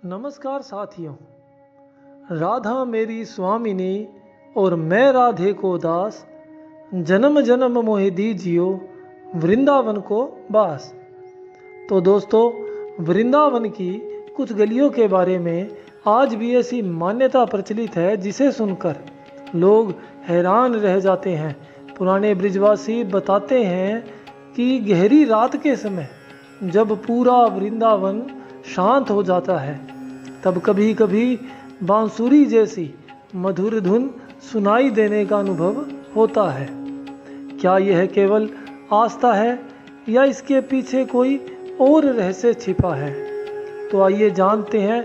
नमस्कार साथियों। राधा मेरी स्वामिनी और मैं राधे को दास, जन्म जन्म मोहि दीजियो वृंदावन को बास। तो दोस्तों, वृंदावन की कुछ गलियों के बारे में आज भी ऐसी मान्यता प्रचलित है जिसे सुनकर लोग हैरान रह जाते हैं। पुराने ब्रिजवासी बताते हैं कि गहरी रात के समय जब पूरा वृंदावन शांत हो जाता है, तब कभी कभी बांसुरी जैसी मधुर धुन सुनाई देने का अनुभव होता है। क्या यह केवल आस्था है या इसके पीछे कोई और रहस्य छिपा है? तो आइए जानते हैं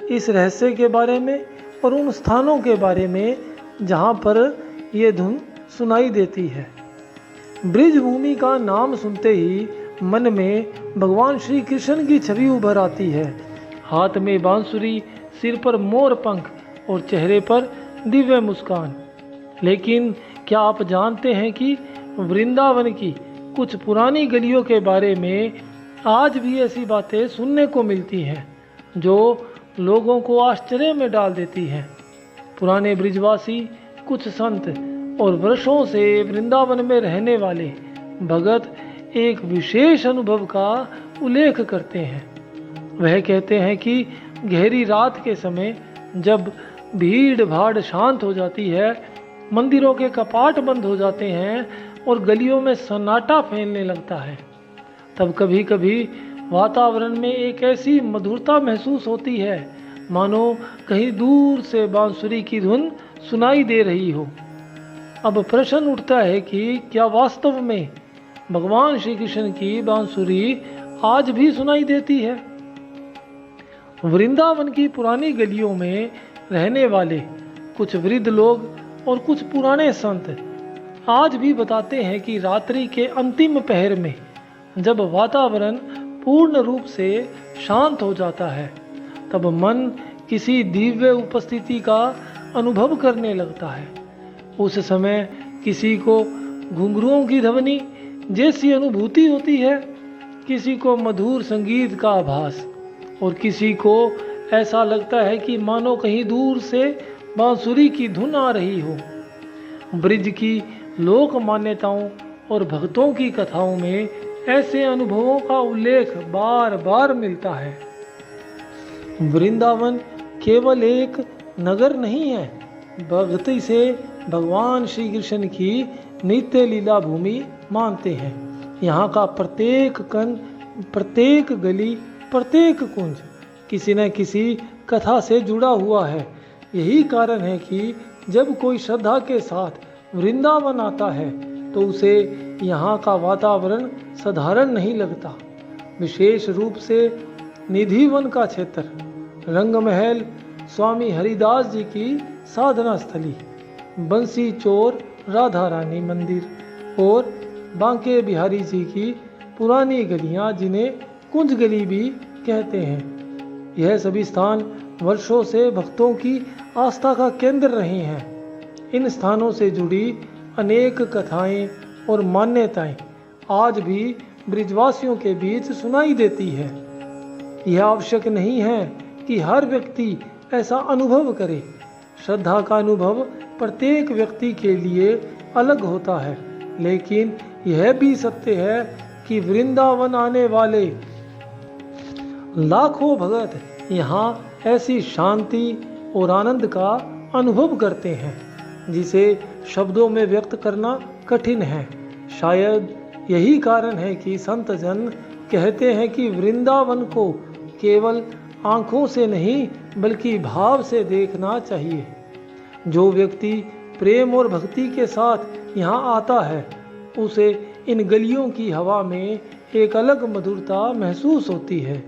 इस रहस्य के बारे में और उन स्थानों के बारे में जहाँ पर ये धुन सुनाई देती है। ब्रिजभूमि का नाम सुनते ही मन में भगवान श्री कृष्ण की छवि उभर आती है। हाथ में बांसुरी, सिर पर मोर पंख और चेहरे पर दिव्य मुस्कान। लेकिन क्या आप जानते हैं कि वृंदावन की कुछ पुरानी गलियों के बारे में आज भी ऐसी बातें सुनने को मिलती हैं जो लोगों को आश्चर्य में डाल देती हैं। पुराने ब्रिजवासी, कुछ संत और वर्षों से वृंदावन में रहने वाले भगत एक विशेष अनुभव का उल्लेख करते हैं। वह कहते हैं कि गहरी रात के समय जब भीड़ भाड़ शांत हो जाती है, मंदिरों के कपाट बंद हो जाते हैं और गलियों में सन्नाटा फैलने लगता है, तब कभी कभी वातावरण में एक ऐसी मधुरता महसूस होती है मानो कहीं दूर से बांसुरी की धुन सुनाई दे रही हो। अब प्रश्न उठता है कि क्या वास्तव में भगवान श्री कृष्ण की बांसुरी आज भी सुनाई देती है? वृंदावन की पुरानी गलियों में रहने वाले कुछ वृद्ध लोग और कुछ पुराने संत आज भी बताते हैं कि रात्रि के अंतिम पहर में जब वातावरण पूर्ण रूप से शांत हो जाता है, तब मन किसी दिव्य उपस्थिति का अनुभव करने लगता है। उस समय किसी को घुंघरुओं की ध्वनि जैसी अनुभूति होती है, किसी को मधुर संगीत का आभास और किसी को ऐसा लगता है कि मानो कहीं दूर से बांसुरी की धुन आ रही हो। ब्रिज की लोक मान्यताओं और भक्तों की कथाओं में ऐसे अनुभवों का उल्लेख बार बार मिलता है। वृंदावन केवल एक नगर नहीं है, भक्त इसे भगवान श्री कृष्ण की नित्य लीला भूमि मानते हैं। यहाँ का प्रत्येक कण, प्रत्येक गली, प्रत्येक कुंज किसी न किसी कथा से जुड़ा हुआ है। यही कारण है कि जब कोई श्रद्धा के साथ वृंदावन आता है तो उसे यहाँ का वातावरण साधारण नहीं लगता। विशेष रूप से निधिवन का क्षेत्र, रंग महल, स्वामी हरिदास जी की साधना स्थली, बंसी चोर राधा रानी मंदिर और बांके बिहारी जी की पुरानी गलियाँ, जिन्हें कुंज गली भी कहते हैं, यह सभी स्थान वर्षों से भक्तों की आस्था का केंद्र रहे हैं। इन स्थानों से जुड़ी अनेक कथाएं और मान्यताएं आज भी ब्रिजवासियों के बीच सुनाई देती है। यह आवश्यक नहीं है कि हर व्यक्ति ऐसा अनुभव करे। श्रद्धा का अनुभव प्रत्येक व्यक्ति के लिए अलग होता है, लेकिन यह भी सत्य है कि वृंदावन आने वाले लाखों भगत यहाँ ऐसी शांति और आनंद का अनुभव करते हैं जिसे शब्दों में व्यक्त करना कठिन है। शायद यही कारण है कि संत जन कहते हैं कि वृंदावन को केवल आंखों से नहीं बल्कि भाव से देखना चाहिए। जो व्यक्ति प्रेम और भक्ति के साथ यहाँ आता है, उसे इन गलियों की हवा में एक अलग मधुरता महसूस होती है।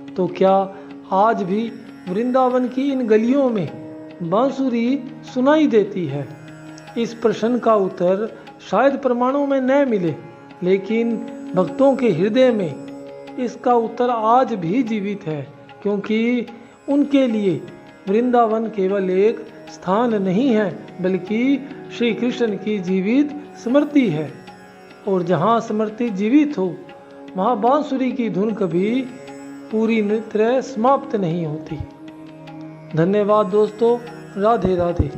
तो क्या आज भी वृंदावन की इन गलियों में बांसुरी सुनाई देती है? इस प्रश्न का उत्तर शायद प्रमाणों में न मिले, लेकिन भक्तों के हृदय में इसका उत्तर आज भी जीवित है, क्योंकि उनके लिए वृंदावन केवल एक स्थान नहीं है बल्कि श्री कृष्ण की जीवित स्मृति है। और जहाँ स्मृति जीवित हो, वहाँ बांसुरी की धुन कभी पूरी नृत्य समाप्त नहीं होती। धन्यवाद दोस्तों। राधे राधे।